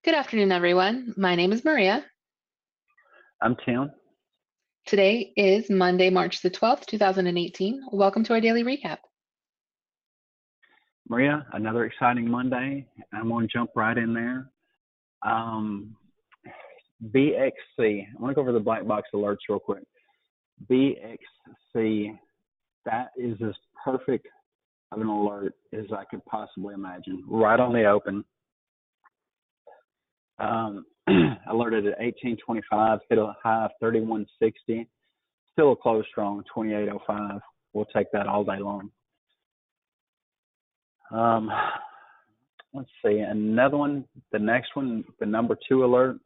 Good afternoon, everyone. My name is Maria. I'm Tim. Today is Monday, March the 12th, 2018. Welcome to our daily recap. Maria, another exciting Monday. I'm going to jump right in there. BXC, I want to go over the black box alerts real quick. BXC, that is as perfect of an alert as I could possibly imagine. Right on the open. Alerted at 1825, hit a high of 3160. Still a close strong, 2805. We'll take that all day long. Let's see, another one, the next one, the number 2 alert,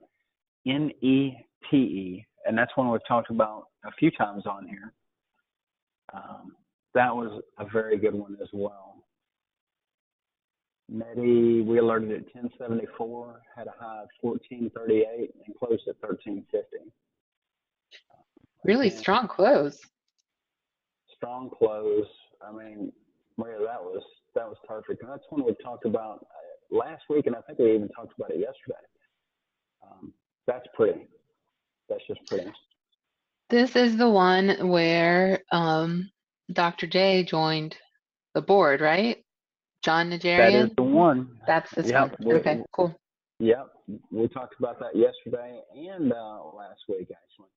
NETE, and that's one we've talked about a few times on here. That was a very good one as well. NETE, we alerted at 1074, had a high of 1438 and closed at 1350. Really Again, strong close. strong close. I mean, Maria, that was perfect. And that's one we talked about last week, and I think we even talked about it yesterday. That's pretty. That's just pretty. This is the one where Dr. J joined the board, right? John That is Najarian? the one. That's this Yep. one. Okay, cool. Yep. We talked about that yesterday and last week, actually.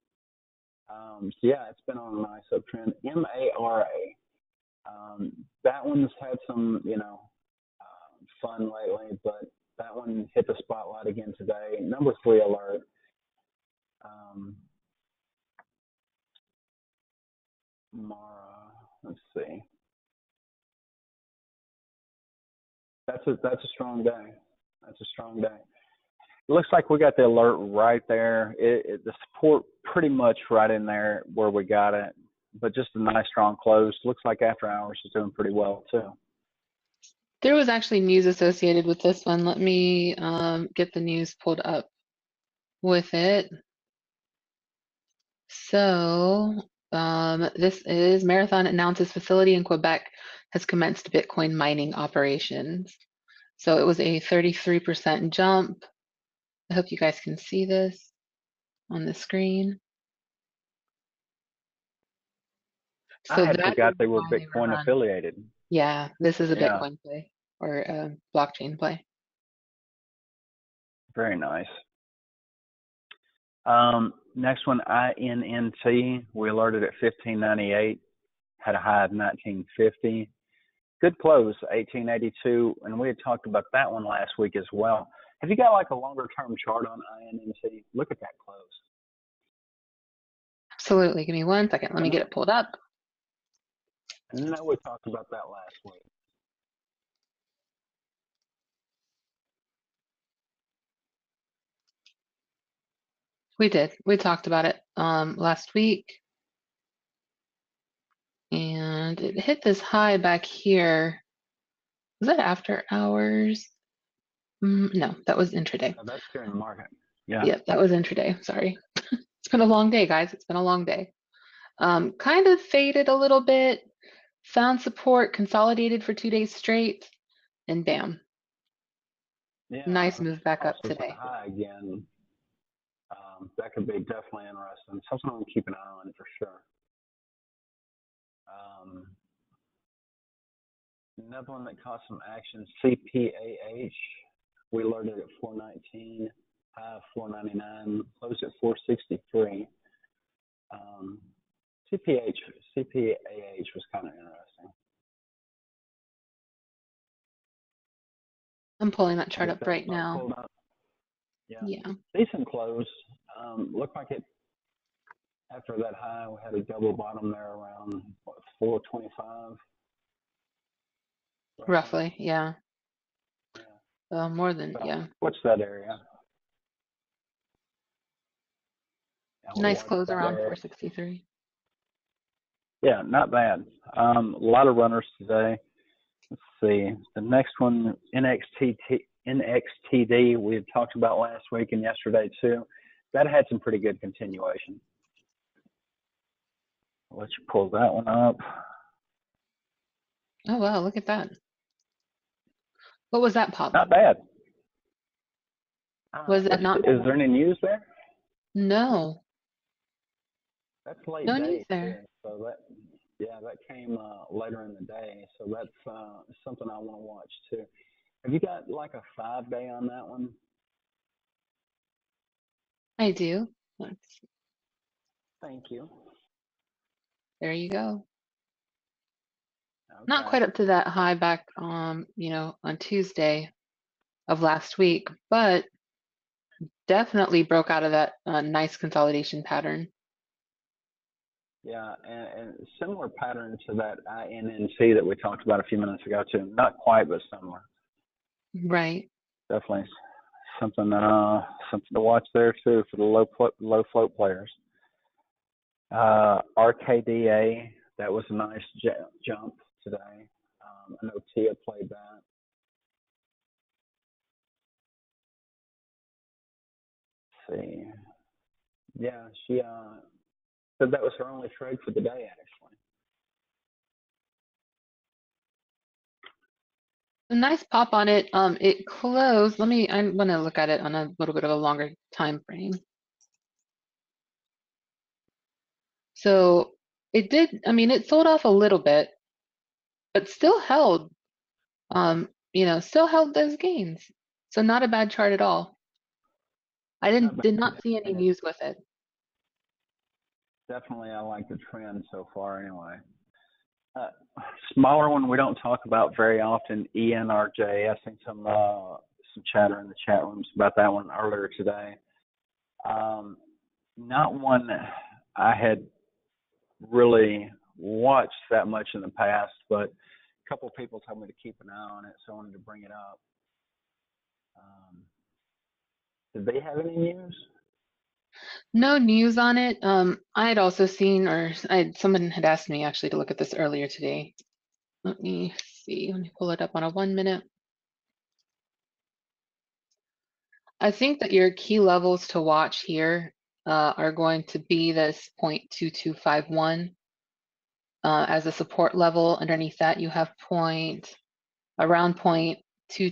So, yeah, it's been on a nice uptrend. MARA. That one's had some, fun lately, but that one hit the spotlight again today. Number 3 alert. Mara, let's see. That's a strong day. That's a strong day. It looks like we got the alert right there. The support pretty much right in there where we got it, but just a nice strong close. Looks like after hours is doing pretty well too. There was actually news associated with this one. Let me get the news pulled up with it. So this is Marathon announces facility in Quebec has commenced Bitcoin mining operations. So it was a 33% jump. I hope you guys can see this on the screen. So I had that forgot is they were why they were Bitcoin run. affiliated. Yeah, this is a Yeah, Bitcoin play or a blockchain play. very nice. Next one, INNT. We alerted at 1598, had a high of 1950. Good close, 1882, and we had talked about that one last week as well. Have you got like a longer term chart on INNT? Look at that close. Absolutely. Give me 1 second. Let me get it pulled up. And then we talked about that last week. We did. We talked about it last week. And it hit this high back here. Was that after hours? No, that was intraday. Oh, that's during the market. Yeah. Yep, that was intraday. Sorry. It's been a long day, guys. It's been a long day. Kind of faded a little bit, found support, consolidated for 2 days straight, and bam. Yeah. Nice move back up Also today. high again. That could be definitely interesting. Something I'm keep an eye on for sure. Another one that caught some action, CPAH. We alerted at 419, high of 499, closed at 463. CPAH was kind of interesting. I'm pulling that chart up right now. Up. Yeah. Yeah. Decent close. Looked like it, after that high, we had a double bottom there around, what, 425? Roughly, yeah. Yeah. More than, So, yeah. what's that area? Nice close around 463. Yeah, not bad. A lot of runners today. Let's see. The next one, NXTD, we had talked about last week and yesterday too. That had some pretty good continuation. I'll let you pull that one up. Oh, wow, look at that. What was that pop? Not bad. Was that not? Is there any news there? No, That's late no news day there. too. So that came later in the day. So that's something I want to watch too. Have you got like a 5 day on that one? I do. Thank you. There you go. Not Okay. quite up to that high back, on Tuesday of last week, but definitely broke out of that nice consolidation pattern. Yeah, and similar pattern to that INNC that we talked about a few minutes ago too. Not quite, but similar. Right. Definitely something to watch there too for the low float players. RKDA, that was a nice jump today. I know Tia played that. Let's see, yeah, she said that was her only trade for the day actually. A nice pop on it. It closed. I'm gonna look at it on a little bit of a longer time frame. So it did, it sold off a little bit, but still held, still held those gains. So not a bad chart at all. I Not did bad. not see any And it's news with it. definitely I like the trend so far anyway. Uh, Smaller one we don't talk about very often, ENRJ. I seen some chatter in the chat rooms about that one earlier today. Not one I had really watched that much in the past, but a couple of people told me to keep an eye on it, so I wanted to bring it up. Um, did they have any news? No news on it. I had also seen, someone had asked me actually to look at this earlier today. Let me see. Let me pull it up on a 1 minute. I think that your key levels to watch here are going to be this 0.2251 as a support level. Underneath that, you have around 0.2210 to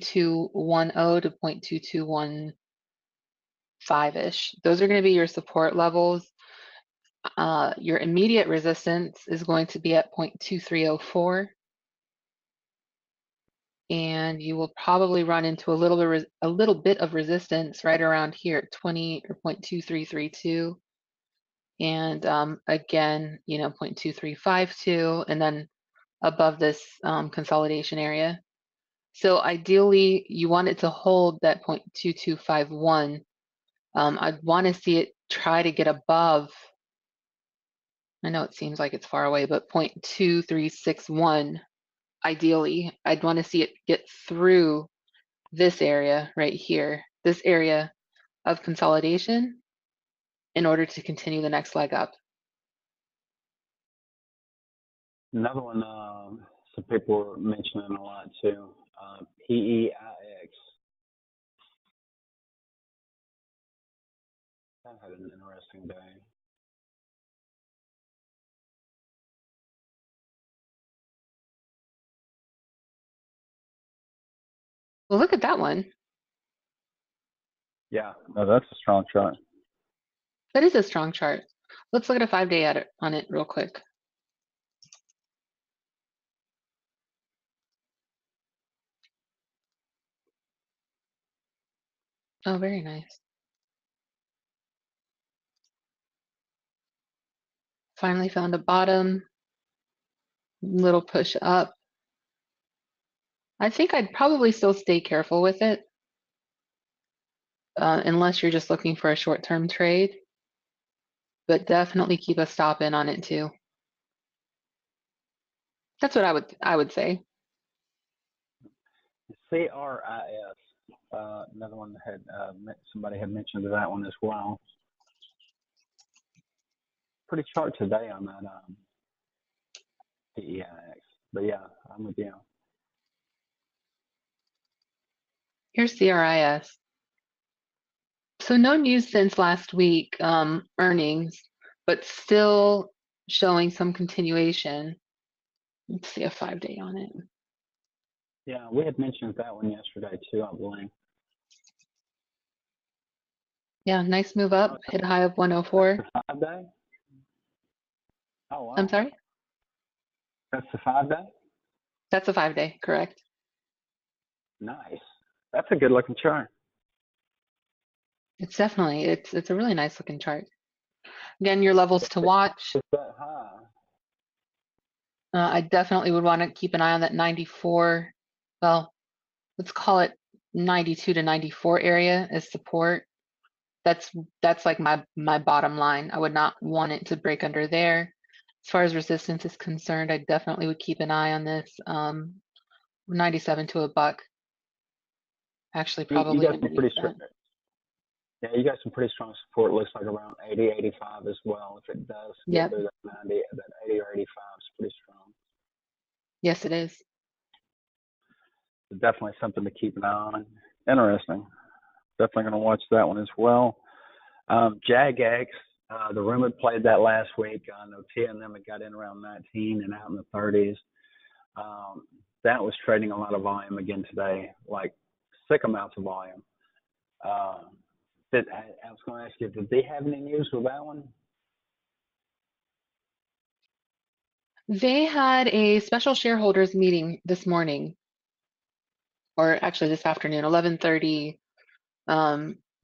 0.2215-ish. Those are going to be your support levels. Your immediate resistance is going to be at 0.2304. And you will probably run into a little bit of resistance right around here at 20 or 0.2332. And again, 0.2352, and then above this consolidation area. So ideally, you want it to hold that 0.2251. I'd want to see it try to get above, I know it seems like it's far away, but 0.2361, ideally. I'd want to see it get through this area right here, this area of consolidation in order to continue the next leg up. Another one some people were mentioning a lot too, PEIX. That had an interesting day. Well, look at that one. Yeah, no, that's a strong chart. That is a strong chart. Let's look at a 5-day on it real quick. Oh, very nice. Finally found a bottom, little push up. I think I'd probably still stay careful with it, unless you're just looking for a short-term trade, but definitely keep a stop in on it too. That's what I would say. CRIS, another one that had somebody had mentioned that one as well. Pretty chart today on that PEIX, but yeah, I'm with you. Here's CRIS. So no news since last week, earnings, but still showing some continuation. Let's see a 5-day on it. Yeah, we had mentioned that one yesterday too, I believe. Yeah, nice move up, Oh, hit a high of that's 104. the 5 day? Oh, I'm wow. sorry? That's the 5 day? That's a 5 day, correct? Nice. That's a good looking chart. It's a really nice looking chart. Again, your levels to watch. It's that high. I definitely would want to keep an eye on that 94. Well, let's call it 92 to 94 area as support. That's that's like my bottom line. I would not want it to break under there. As far as resistance is concerned, I definitely would keep an eye on this 97 to a buck. Actually, You probably got some underneath pretty that. yeah, you got some pretty strong support. It looks like around 80, 85 as well. If it does get Yep. through that 90, that 80 or 85 is pretty strong. Yes, it is. So definitely something to keep an eye on. Interesting. Definitely going to watch that one as well. JAGX, the room had played that last week. I know Tia and them had got in around 19 and out in the 30s. That was trading a lot of volume again today, like sick amounts of volume. Uh, I was going to ask you, did they have any news with that one? They had a special shareholders meeting this morning, or actually this afternoon, 11:30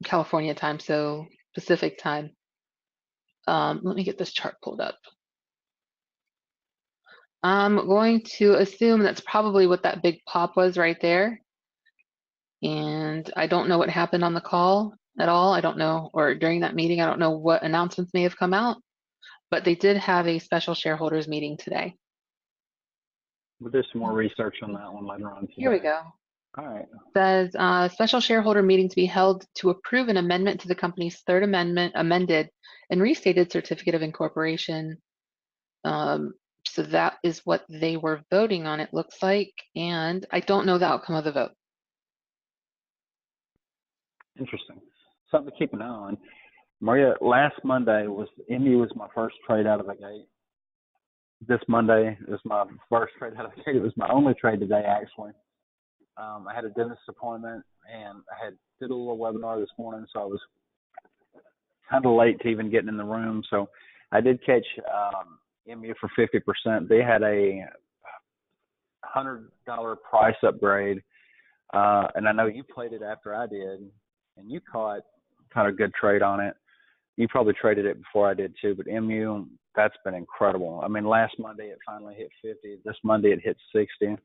California time, so Pacific time. Let me get this chart pulled up. I'm going to assume that's probably what that big pop was right there. And I don't know what happened on the call at all. I don't know, or during that meeting, I don't know what announcements may have come out, but they did have a special shareholders meeting today. We'll do some more research on that one later on Here we today. go. All right. Says special shareholder meeting to be held to approve an amendment to the company's third amendment, amended and restated certificate of incorporation. Um, so that is what they were voting on, it looks like, and I don't know the outcome of the vote. Interesting. Something to keep an eye on. Maria, last Monday was MU was my first trade out of the gate. This Monday is my first trade out of the gate. It was my only trade today, actually. I had a dentist appointment and I had did a little webinar this morning, so I was kind of late to even getting in the room. So I did catch MU for 50%. They had a $100 price upgrade, and I know you played it after I did, and you caught kind of good trade on it. You probably traded it before I did too, but MU, that's been incredible. I mean, last Monday it finally hit 50. This Monday it hit 60.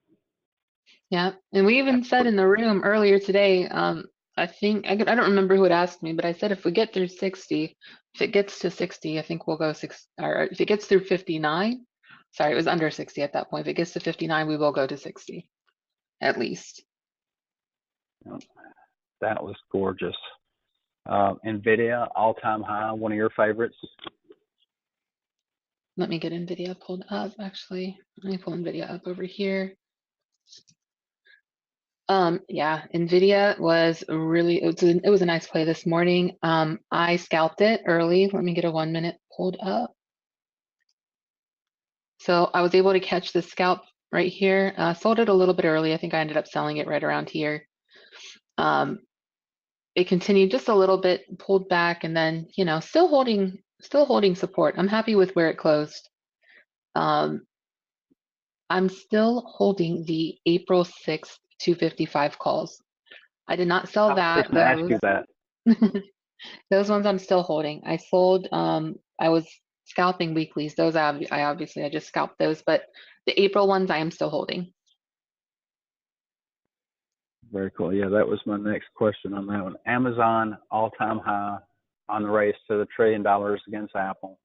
Yeah, and we even said in the room earlier today, I think I don't remember who had asked me, but I said if we get through 60, if it gets to 60, I think we'll go six, or if it gets through 59, sorry, it was under 60 at that point. If it gets to 59, we will go to 60 at least. You know, that was gorgeous. NVIDIA, all-time high, one of your favorites. Let me get NVIDIA pulled up, actually. Let me pull NVIDIA up over here. Yeah, NVIDIA was really, it was a nice play this morning. I scalped it early. Let me get a 1 minute pulled up. So I was able to catch the scalp right here. Sold it a little bit early. I think I ended up selling it right around here. It continued just a little bit, pulled back, and then, still holding support. I'm happy with where it closed. Um, I'm still holding the April 6th 255 calls. I did not sell I was that, fixing to ask those. you that. Those ones I'm still holding. I sold, I was scalping weeklies. Those I obviously I just scalped those, but the April ones I am still holding. Very cool. Yeah, that was my next question on that one. Amazon, all-time high on the race to the $1 trillion against Apple.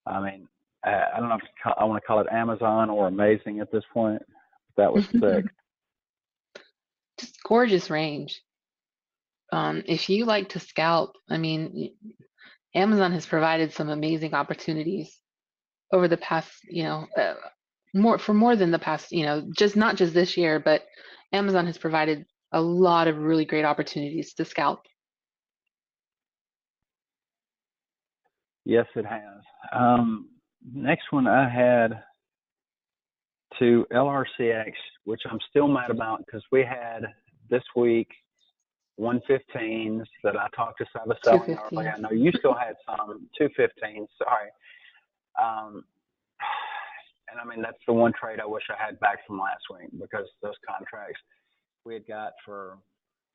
I mean, I don't know if I want to call it Amazon or amazing at this point. But that was sick. Just gorgeous range. If you like to scalp, I mean, Amazon has provided some amazing opportunities over the past, more than the past, just not just this year, but Amazon has provided a lot of really great opportunities to scalp. Yes, it has. Next one I had to LRCX, which I'm still mad about because we had this week 115s that I talked to Saba selling earlier. 215. I know you still had some 215s. Sorry. Um, and I mean, that's the one trade I wish I had back from last week because those contracts we had got for,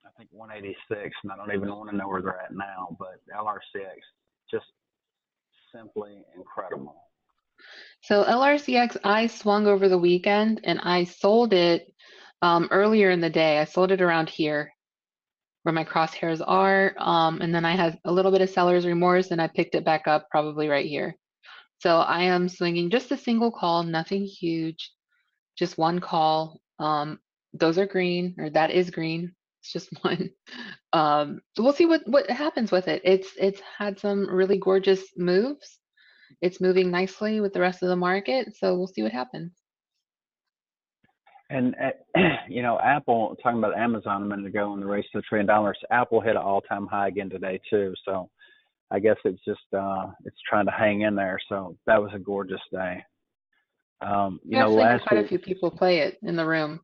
I think, 186, and I don't even want to know where they're at now, but LRCX, just simply incredible. So LRCX, I swung over the weekend and I sold it earlier in the day. I sold it around here where my crosshairs are. And then I had a little bit of seller's remorse and I picked it back up probably right here. So I am swinging just a single call, nothing huge, just one call. Those are green, or that is green. It's just one. So we'll see what happens with it. It's had some really gorgeous moves. It's moving nicely with the rest of the market, so we'll see what happens. And Apple, talking about Amazon a minute ago in the race to $1 trillion, Apple hit an all-time high again today too. So I guess it's just it's trying to hang in there. So that was a gorgeous day. We actually had Last quite a week, few people play it in the room.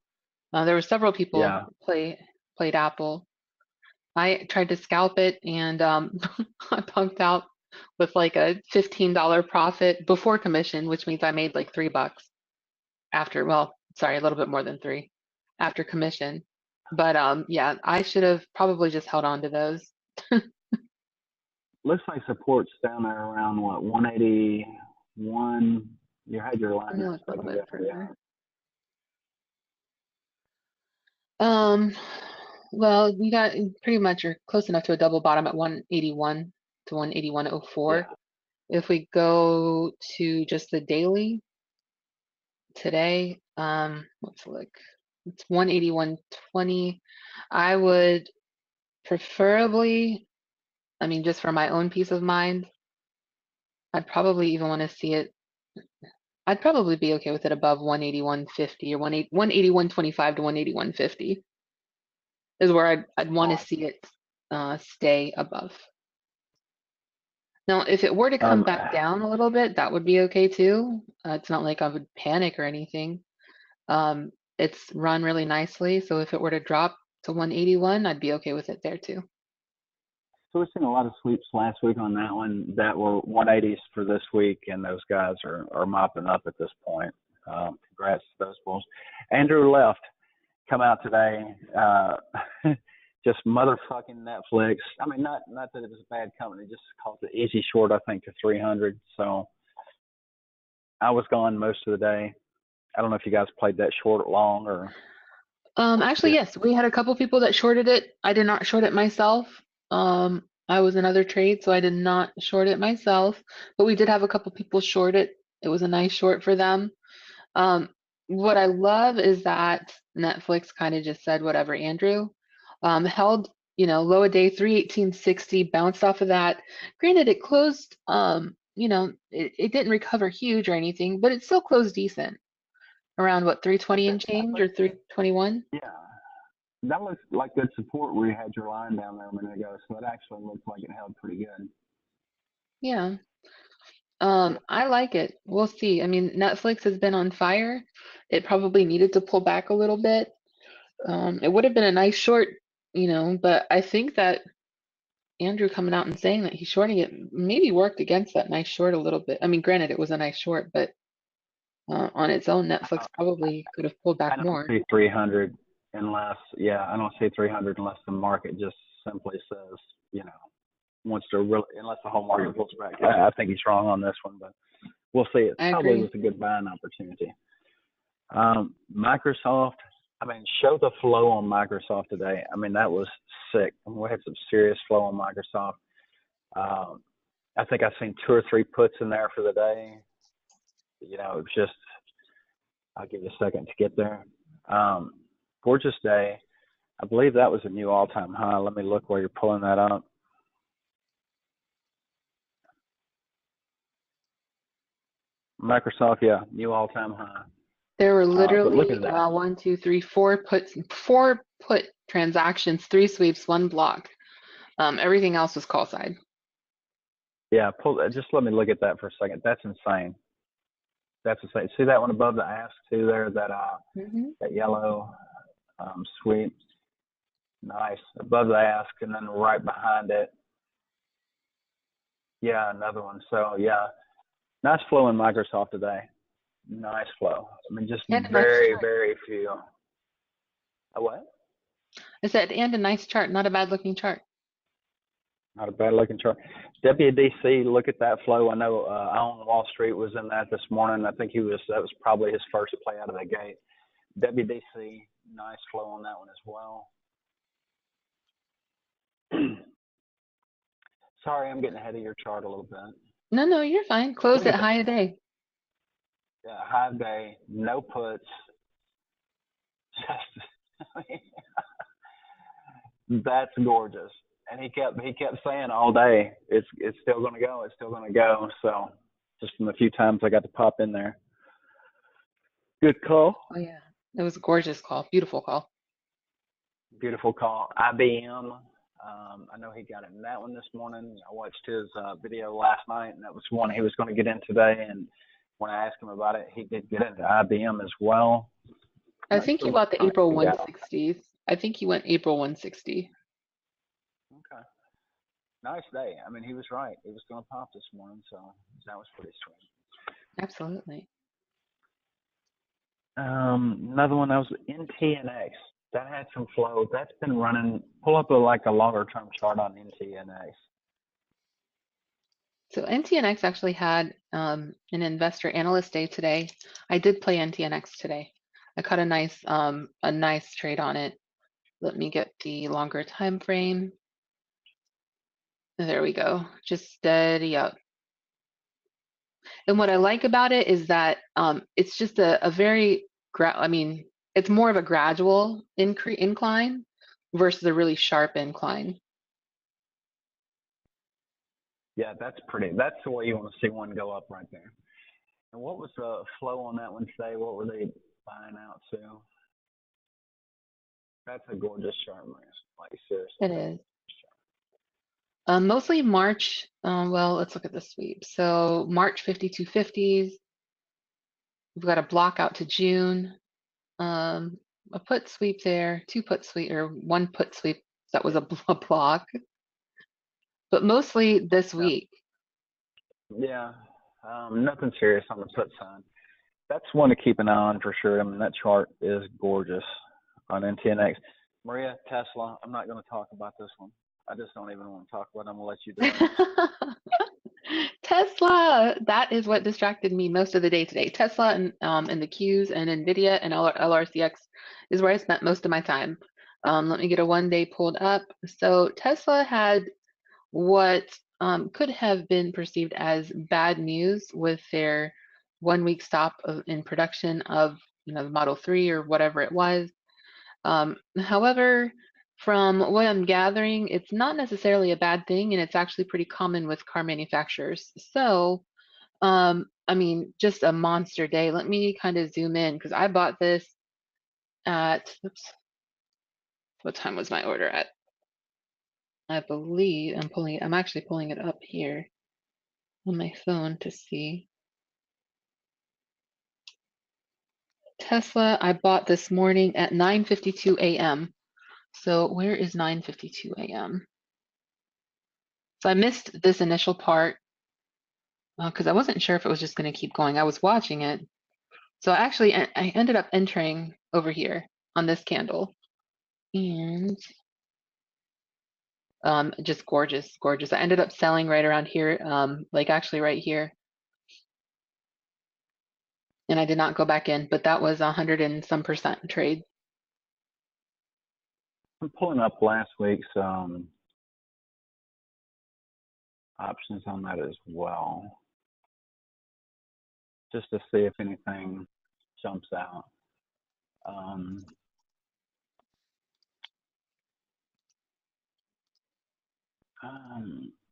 There were several people yeah. played Apple. I tried to scalp it and I pumped out with like a $15 profit before commission, which means I made like $3 after, well, sorry, a little bit more than three after commission. But yeah, I should have probably just held on to those. Looks like support's down there around what 181. You had your Let line me there look a a little second bit ago. Yeah. further. Um, well, we got pretty much or close enough to a double bottom at 181 to 181.04. Yeah. If we go to just the daily today, let's look. It's 181.20. I would preferably, I mean, just for my own peace of mind, I'd probably even want to see it. I'd probably be okay with it above 181.50 or 181.25 to 181.50 is where I'd want Oh, to see it stay above. Now, if it were to come um, back down a little bit, that would be okay too. It's not like I would panic or anything. It's run really nicely, so if it were to drop to 181, I'd be okay with it there too. so we've seen a lot of sweeps last week on that one that were 180s for this week, and those guys are mopping up at this point. Congrats to those bulls. Andrew left. Come out today. Just motherfucking Netflix. I mean, not that it was a bad company, just called it easy short, I think, to 300. So I was gone most of the day. I don't know if you guys played that short long or what you Actually, did. yes, we had a couple people that shorted it. I did not short it myself. I was in other trades, so I did not short it myself, but we did have a couple people short it. It was a nice short for them. Um, what I love is that Netflix kind of just said whatever, Andrew. Held, low a day 318.60, bounced off of that. Granted, it closed, it didn't recover huge or anything, but it still closed decent around what, Like 320 that, and change or 321? yeah, that looks like good support where you had your line down there a minute ago. So it actually looks like it held pretty good. Yeah. I like it. We'll see. I mean, Netflix has been on fire. It probably needed to pull back a little bit. It would have been a nice short, but I think that Andrew coming out and saying that he's shorting it maybe worked against that nice short a little bit. I mean, granted, it was a nice short, but on its own, Netflix Uh, probably could have pulled I back don't more. see 300 unless, yeah, I don't see 300 unless the market just simply says, wants to really, unless the whole market pulls back. I think he's wrong on this one, but we'll see. It I probably agree. was a good buying opportunity. Microsoft, I mean, show the flow on Microsoft today. I mean, that was sick. We had some serious flow on Microsoft. I think I've seen two or three puts in there for the day. It was just, I'll give you a second to get there. Gorgeous day. I believe that was a new all-time high. Let me look while you're pulling that up. Microsoft, yeah, new all-time high. There were But look at literally that. one, two, three, four put transactions, three sweeps, one block. Everything else was call side. Yeah, just let me look at that for a second. That's insane. That's insane. See that one above the ask too there, that Hmm. that yellow sweep. Nice. Above the ask, and then right behind it, yeah, another one. So yeah, nice flow in Microsoft today. Nice flow. I mean, just And a nice very, chart. very few. A what? I said, and a nice chart, not a bad looking chart. Not a bad looking chart. WDC, look at that flow. I know on Wall Street was in that this morning. I think that was probably his first play out of the gate. WDC, nice flow on that one as well. Sorry, I'm getting ahead of your chart a little bit. No, you're fine. Close Look at at high that. today. Yeah, high day, no puts. That's gorgeous. And he kept saying all day, it's still gonna go, it's still gonna go. So just from the few times I got to pop in there. Good call. Oh yeah. It was a gorgeous call. Beautiful call. Beautiful call. IBM. I know he got in that one this morning. I watched his video last night, and that was one he was going to get in today. And when I asked him about it, he did get into IBM as well. I I'm not think sure he what bought the price April he got. 160s. I think he went April 160. Okay. Nice day. I mean, he was right. It was going to pop this morning, so that was pretty sweet. Absolutely. Another one that was NTNX. That had some flow. That's been running. Pull up a longer term chart on NTNX. So NTNX actually had an investor analyst day today. I did play NTNX today. I caught a nice trade on it. Let me get the longer time frame. There we go. Just steady up. And what I like about it is that it's just a very, I mean, it's more of a gradual incline versus a really sharp incline. Yeah, that's pretty. That's the way you want to see one go up right there. And what was the flow on that one today? What were they buying out to? That's a gorgeous chart, man. Like seriously, It that's is. Mostly March. Well, let's look at the sweep. So March 5250s. We've got a block out to June. A put sweep there, two put sweep, or one put sweep. That was a block, but mostly this yeah, week. yeah. Nothing serious on the put side. That's one to keep an eye on for sure. I mean, that chart is gorgeous on NTNX. Maria, Tesla. I'm not going to talk about this one. I just don't even want to talk about it. I'm going to let you do it. Tesla, that is what distracted me most of the day today. Tesla and the Qs and NVIDIA and LRCX is where I spent most of my time. Let me get a 1 day pulled up. So Tesla had what could have been perceived as bad news with their 1 week stop in production of the Model 3 or whatever it was. However, from what I'm gathering, it's not necessarily a bad thing, and it's actually pretty common with car manufacturers. So, I mean, just a monster day. Let me kind of zoom in because I bought this at, oops, what time was my order at? I believe I'm actually pulling it up here on my phone to see. Tesla, I bought this morning at 9:52 a.m. So where is 9:52 a.m.? So I missed this initial part because I wasn't sure if it was just going to keep going. I was watching it. So actually, I ended up entering over here on this candle. And just gorgeous, gorgeous. I ended up selling right around here, like actually right here. And I did not go back in, but that was 100 and some percent trade. I'm pulling up last week's options on that as well, just to see if anything jumps out. Um,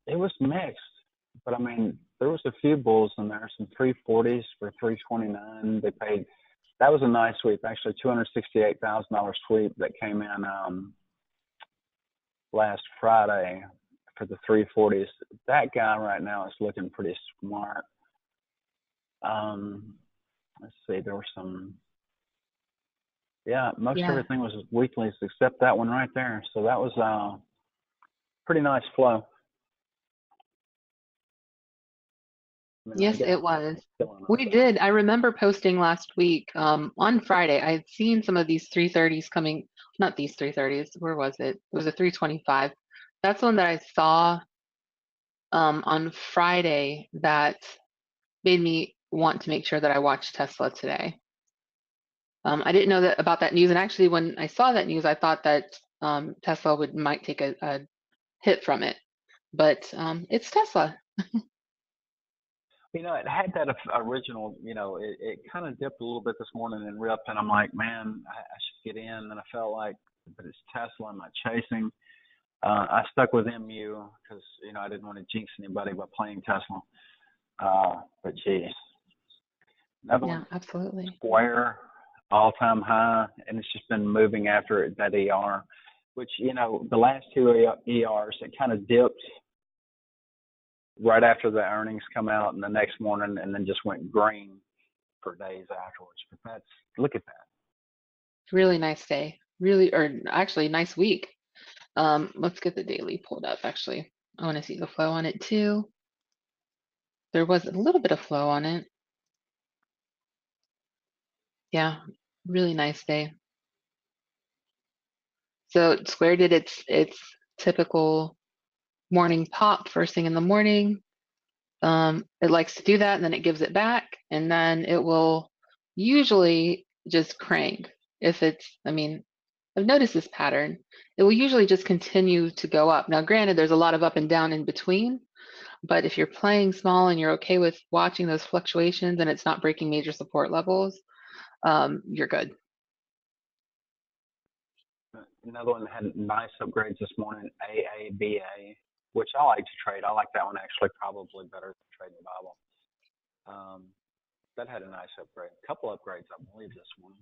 it was mixed, but I mean, there was a few bulls in there, some 340s for 329. They paid. That was a nice sweep, actually, $268,000 sweep that came in last Friday for the 340s. That guy right now is looking pretty smart. Let's see, there were some Yeah, most Yeah. everything was weeklies except that one right there. So that was pretty nice flow. I mean, I Yes, guess it was. killing us. We did. I remember posting last week, on Friday. I had seen some of these 330s coming, not these 330s. Where was it? It was a 325. That's one that I saw on Friday that made me want to make sure that I watched Tesla today. I didn't know that about that news, and actually, when I saw that news, I thought that Tesla might take a hit from it, but it's Tesla. You know, it had that original, you know, it kind of dipped a little bit this morning and ripped, and I'm like, man, I should get in. And I felt like, but it's Tesla, I'm not chasing. I stuck with MU because, you know, I didn't want to jinx anybody by playing Tesla. But geez, another Yeah, one, absolutely. Square, all-time high, and it's just been moving after that ER, which, you know, the last two ERs, it kind of dipped right after the earnings come out and the next morning and then just went green for days afterwards. But that's, look at that. Really nice day. Really, or actually, nice week. Let's get the daily pulled up, actually. I want to see the flow on it too. There was a little bit of flow on it. Yeah, really nice day. So Square did its typical morning pop first thing in the morning. It likes to do that, and then it gives it back, and then it will usually just crank. If it's, I mean, I've noticed this pattern. It will usually just continue to go up. Now, granted, there's a lot of up and down in between, but if you're playing small and you're okay with watching those fluctuations and it's not breaking major support levels, you're good. Another one that had nice upgrades this morning, AABA, which I like to trade. I like that one actually probably better than trading Bible. Um, that had a nice upgrade. A couple upgrades, I believe, this morning.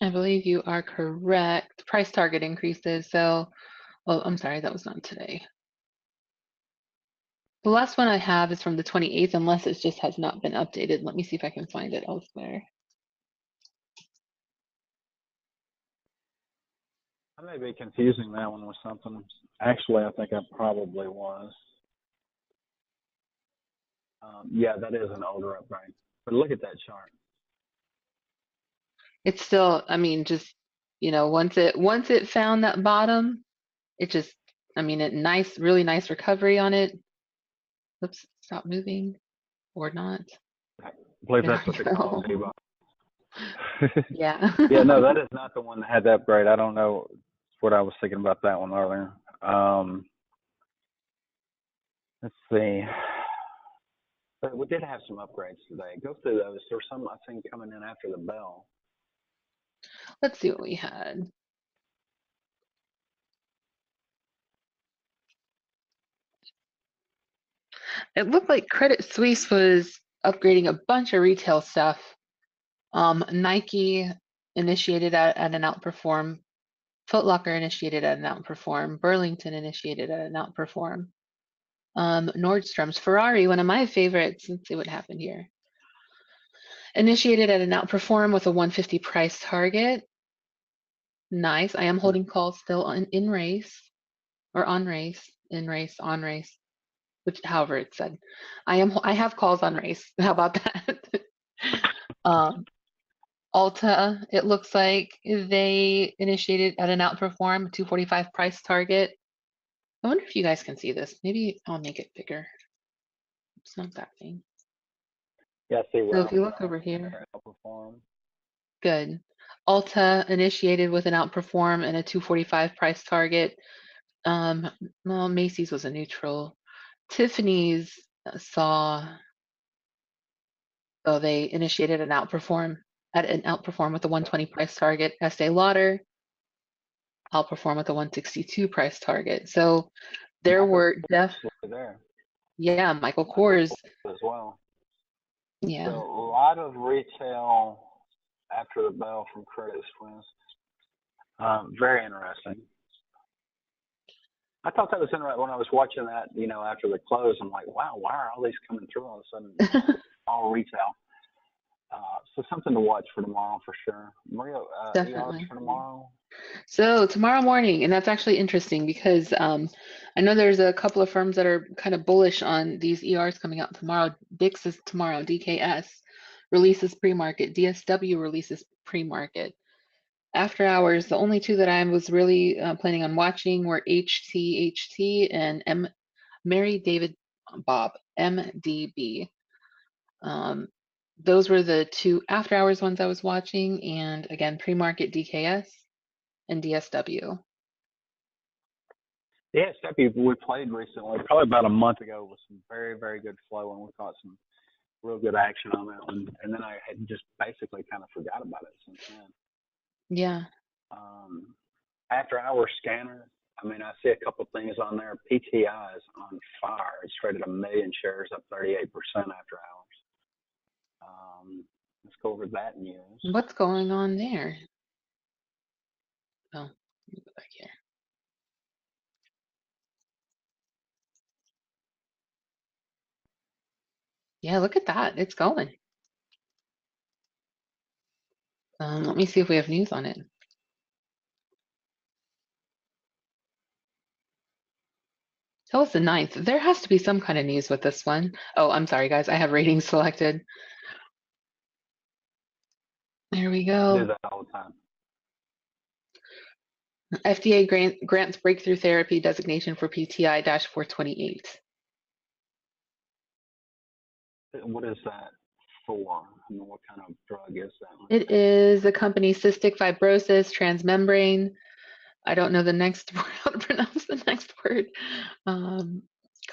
I believe you are correct. Price target increases. So, oh, I'm sorry, that was not today. The last one I have is from the 28th, unless it just has not been updated. Let me see if I can find it elsewhere. I may be confusing that one with something. Actually, I think I probably was. Yeah, that is an older upgrade. But look at that chart. It's still, I mean, just, once it found that bottom, it just, I mean, really nice recovery on it. Oops, stop moving or not. I believe There that's we what they call go. a D-bot. Yeah. Yeah, no, that is not the one that had the upgrade. I don't know what I was thinking about that one earlier. Let's see. But we did have some upgrades today. Go through those. There were some I think coming in after the bell. Let's see what we had. It looked like Credit Suisse was upgrading a bunch of retail stuff. Nike initiated at an outperform. Foot Locker initiated at an outperform. Burlington initiated at an outperform. Nordstrom's, Ferrari, one of my favorites. Let's see what happened here. Initiated at an outperform with a 150 price target. Nice. I am holding calls still in race or on race, in race, on race, which however it's said. I have calls on race. How about that? um, Ulta, it looks like they initiated at an outperform 245 price target. I wonder if you guys can see this. Maybe I'll make it bigger. It's not that thing. Yeah, I see So where if you look over here, outperform. good. Ulta initiated with an outperform and a 245 price target. Um, well, Macy's was a neutral. Tiffany's saw, oh, they initiated an outperform with a 120 price target. Estee Lauder outperform with a 162 price target. So there Michael were Kors there. yeah, Michael Michael Kors, Kors as well. So yeah. a lot of retail after the bell from Credit Suisse. Very interesting. I thought that was interesting when I was watching that, you know, after the close. I'm like, wow, why are all these coming through all of a sudden? You know, all retail. So something to watch for tomorrow for sure. Maria, ERs Definitely. for tomorrow. So tomorrow morning, and that's actually interesting because I know there's a couple of firms that are kind of bullish on these ERs coming out tomorrow. DIX is tomorrow, DKS releases pre-market, DSW releases pre-market. After hours, the only two that I was really planning on watching were HTHT and Mary David Bob, MDB. Um, those were the two after hours ones I was watching, and again, pre-market DKS and DSW. Yeah, StockTwits we played recently, probably about a month ago, with some very, very good flow, and we caught some real good action on that one. And then I had just basically kind of forgot about it since then. Yeah. After hour scanner, I mean, I see a couple things on there. PTI is on fire. It's traded 1 million shares, up 38% after hours. Let's go over that news. What's going on there? Oh, let me go back here. Yeah, look at that. It's going. Let me see if we have news on it. Tell us the 9th. There has to be some kind of news with this one. Oh, I'm sorry, guys. I have ratings selected. There we I do go. that all the time. FDA grants breakthrough therapy designation for PTI-428. What is that for? I mean, what kind of drug is that one? It is the company cystic fibrosis transmembrane. I don't know the next word, how to pronounce the next word.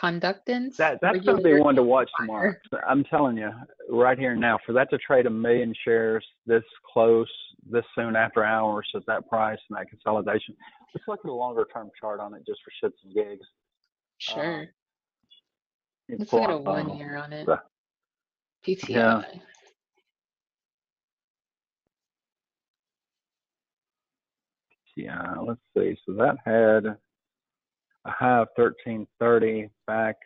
Conductance. That's going to be one to watch tomorrow. I'm telling you right here now, for that to trade 1 million shares this close, this soon after hours at that price and that consolidation. Let's look at a longer term chart on it just for shits and gigs. Sure. Let's Pull look at a out, 1 year on it. PTI. Yeah. Yeah, let's see. So that had a high of 1330 back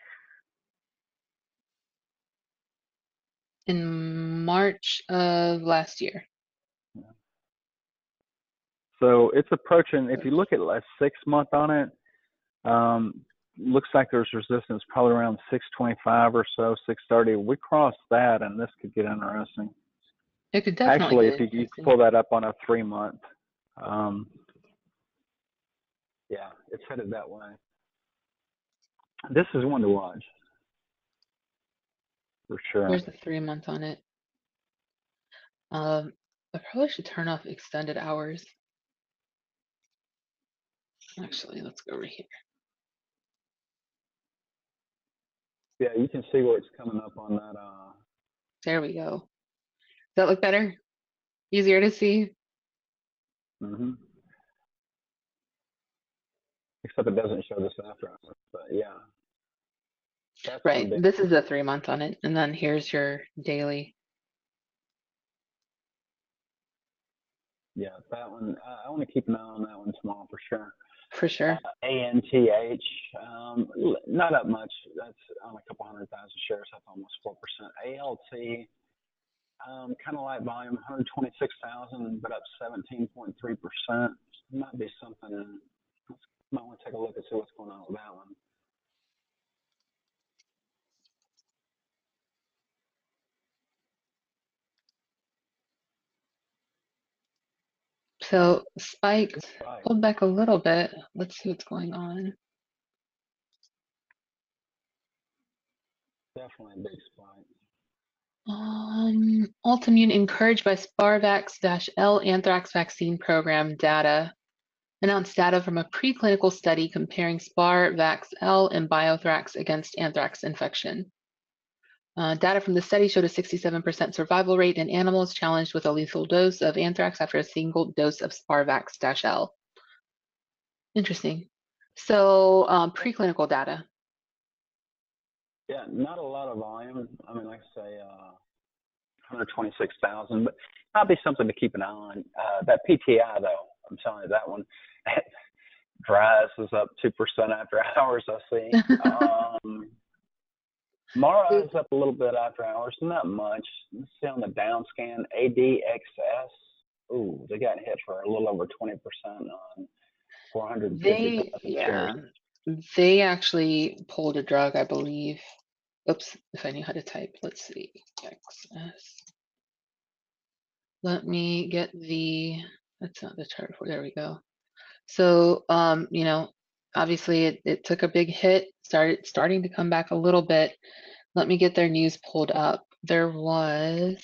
in March of last year. So it's approaching, if you look at last 6 month on it, looks like there's resistance probably around 625 or so, 630. We crossed that, and this could get interesting. It could definitely Actually, if you pull that up on a 3 month, yeah, it's headed that way. This is one to watch for sure. Here's the 3 month on it. I probably should turn off extended hours. Actually, let's go over here. Yeah, you can see where it's coming up on that. There we go. Does that look better? Easier to see? Except it doesn't show this after hours, but yeah. That's right. This is a 3 month on it, and then here's your daily. Yeah, that one. I want to keep an eye on that one tomorrow for sure. For sure. ANTH, not up much. That's on a couple 100,000 shares, up almost 4%. ALT, kind of light volume, 126,000, but up 17.3%. Might be something. Might want to take a look and see what's going on with that one. So spiked, pulled back a little bit. Let's see what's going on. Definitely a big spike. Altimmune encouraged by Sparvax-L anthrax vaccine program data. Announced data from a preclinical study comparing Sparvax-L and Biothrax against anthrax infection. Data from the study showed a 67% survival rate in animals challenged with a lethal dose of anthrax after a single dose of Sparvax-L. Interesting. So preclinical data. Yeah, not a lot of volume. I mean, like I say, 126,000, but might be something to keep an eye on. That PTI, though, I'm telling you, that one, Dries is up 2% after hours, I see. Mara is up a little bit after hours, not much. Let's see on the down scan, ADXS. Ooh, they got hit for a little over 20% on They, 450,000 shares. yeah, they actually pulled a drug, I believe. Oops, if I knew how to type. Let's see. XS. Let me get that's not the chart for, there we go. So, obviously it took a big hit, starting to come back a little bit. Let me get their news pulled up. There was,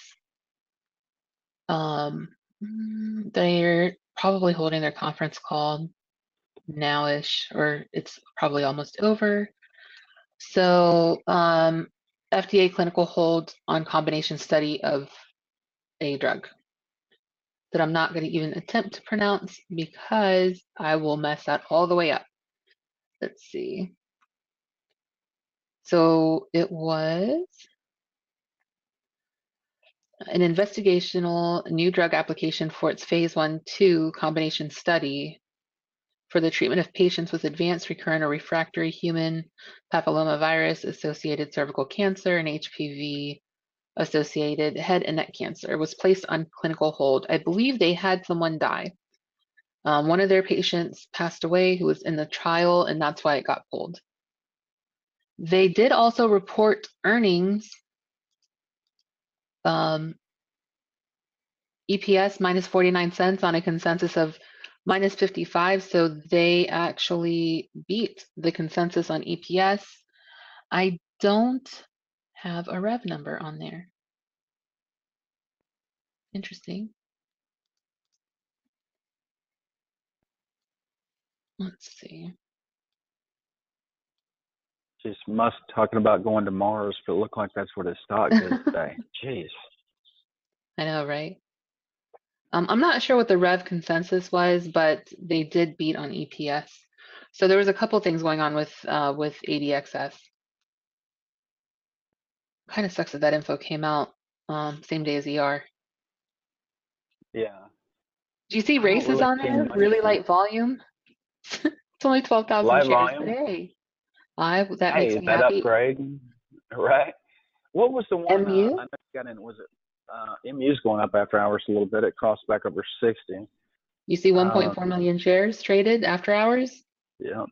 they're probably holding their conference call nowish, or it's probably almost over. So, FDA clinical hold on combination study of a drug that I'm not going to even attempt to pronounce because I will mess that all the way up. Let's see. So it was an investigational new drug application for its phase 1/2 combination study for the treatment of patients with advanced recurrent or refractory human papillomavirus associated cervical cancer and HPV associated head and neck cancer was placed on clinical hold. I believe they had someone die. One of their patients passed away who was in the trial, and that's why it got pulled. They did also report earnings, EPS minus 49 cents on a consensus of minus 55. So they actually beat the consensus on EPS. I don't have a rev number on there. Interesting. Let's see. Just Musk talking about going to Mars, but it looked like that's what his stock did today. Jeez. I know, right? I'm not sure what the rev consensus was, but they did beat on EPS. So there was a couple things going on with ADXS. Kind of sucks that info came out same day as ER. Yeah. Do you see I don't races really on see there? much Really from light volume. It's only 12,000 live shares, but volume. hey, that Hey, makes is me that happy. upgrade? Right. What was the one? I MU, know you got in. Was it MU's going up after hours a little bit? It crossed back over 60. you see 1.4 Um, million shares traded after hours. yeah.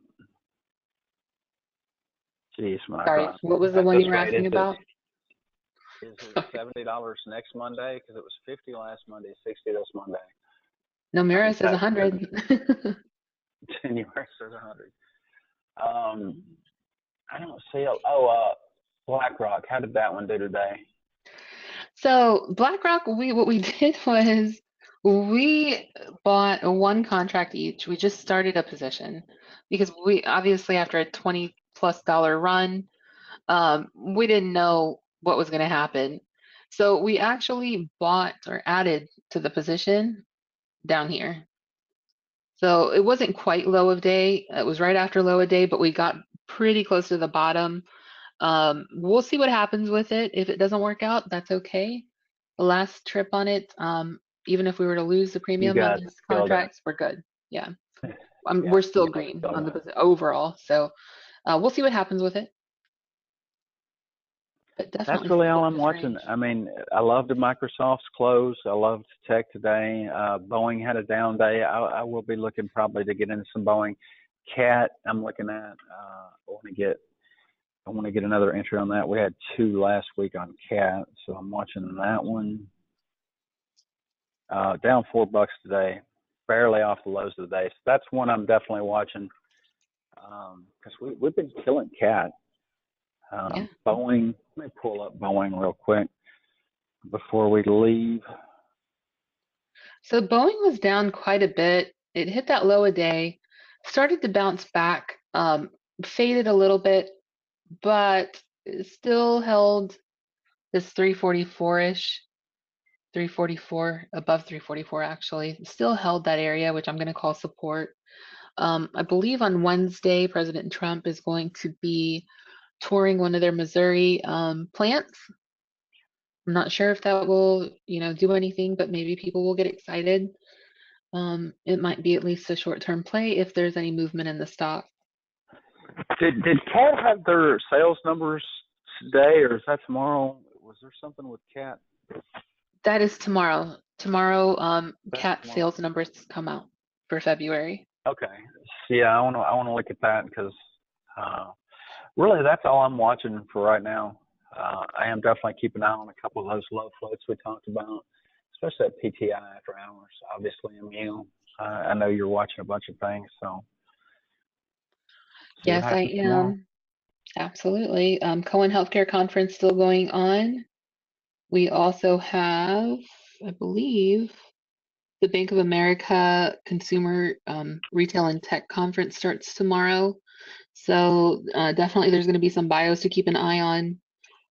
Jeez, my Sorry, God. what was the At one this you were rate, asking about? is it $70 next Monday? Because it was 50 last Monday, 60 this Monday. No, Mira Is says that 100. January says 100? I don't see. BlackRock. How did that one do today? So BlackRock, what we did was we bought one contract each. We just started a position because we obviously after a $20+ run, we didn't know what was going to happen. So we actually bought or added to the position down here. So it wasn't quite low of day. It was right after low of day, but we got pretty close to the bottom. We'll see what happens with it. If it doesn't work out, that's okay. The last trip on it, even if we were to lose the You premium on guys these killed it. contracts, we're good. Yeah, Yeah, we're you still guys green killed on it. the overall. So we'll see what happens with it. But That's definitely really some all I'm bullish watching. range. I mean, I loved Microsoft's close. I loved tech today. Boeing had a down day. I will be looking probably to get into some Boeing. Cat, I'm looking at. I want to get another entry on that. We had two last week on Cat, so I'm watching that one. Down $4 today, barely off the lows of the day. So that's one I'm definitely watching because we've been killing Cat. Yeah. Boeing, let me pull up Boeing real quick before we leave. So Boeing was down quite a bit. It hit that low a day, started to bounce back, faded a little bit, but it still held this 344-ish, 344, above 344 actually. Still held that area, which I'm going to call support. I believe on Wednesday, President Trump is going to be touring one of their Missouri plants. I'm not sure if that will, do anything, but maybe people will get excited. It might be at least a short-term play if there's any movement in the stock. Did Cat have their sales numbers today or is that tomorrow? Was there something with cat? That is tomorrow. Tomorrow, That's cat tomorrow. sales numbers come out for February. Okay. So, yeah, I want to look at that because uh, really that's all I'm watching for right now. I am definitely keeping an eye on a couple of those low floats we talked about, especially at PTI after hours. Obviously, Immune. I know you're watching a bunch of things, so see what Yes, I happens tomorrow. am. Absolutely. Cohen Healthcare Conference still going on. We also have, I believe, the Bank of America Consumer Retail and Tech Conference starts tomorrow. So definitely there's going to be some bios to keep an eye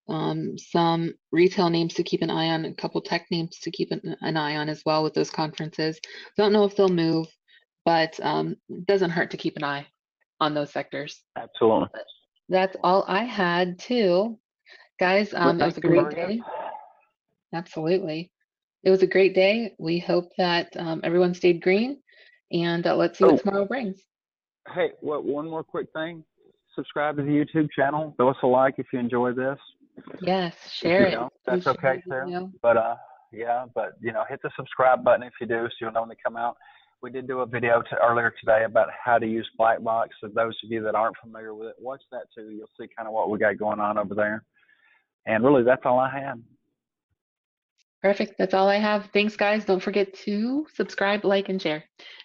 on, some retail names to keep an eye on, a couple tech names to keep an eye on as well with those conferences. Don't know if they'll move, but it doesn't hurt to keep an eye on those sectors. Absolutely. That's all I had too. Guys, Well, it thank was a you, great Maria. day. Absolutely. It was a great day. We hope that everyone stayed green, and let's see what Oh, tomorrow brings. hey, one more quick thing. Subscribe to the YouTube channel. Throw us a like if you enjoy this. Yes, If share you it. don't, Please that's share okay the too. video. But yeah, but hit the subscribe button if you do, so you'll know when they come out. We did do a video earlier today about how to use Blackbox. So those of you that aren't familiar with it, watch that too. You'll see kind of what we got going on over there. And really, that's all I had. Perfect. That's all I have. Thanks, guys. Don't forget to subscribe, like, and share.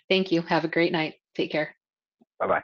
Thank you. Have a great night. Take care. Bye bye.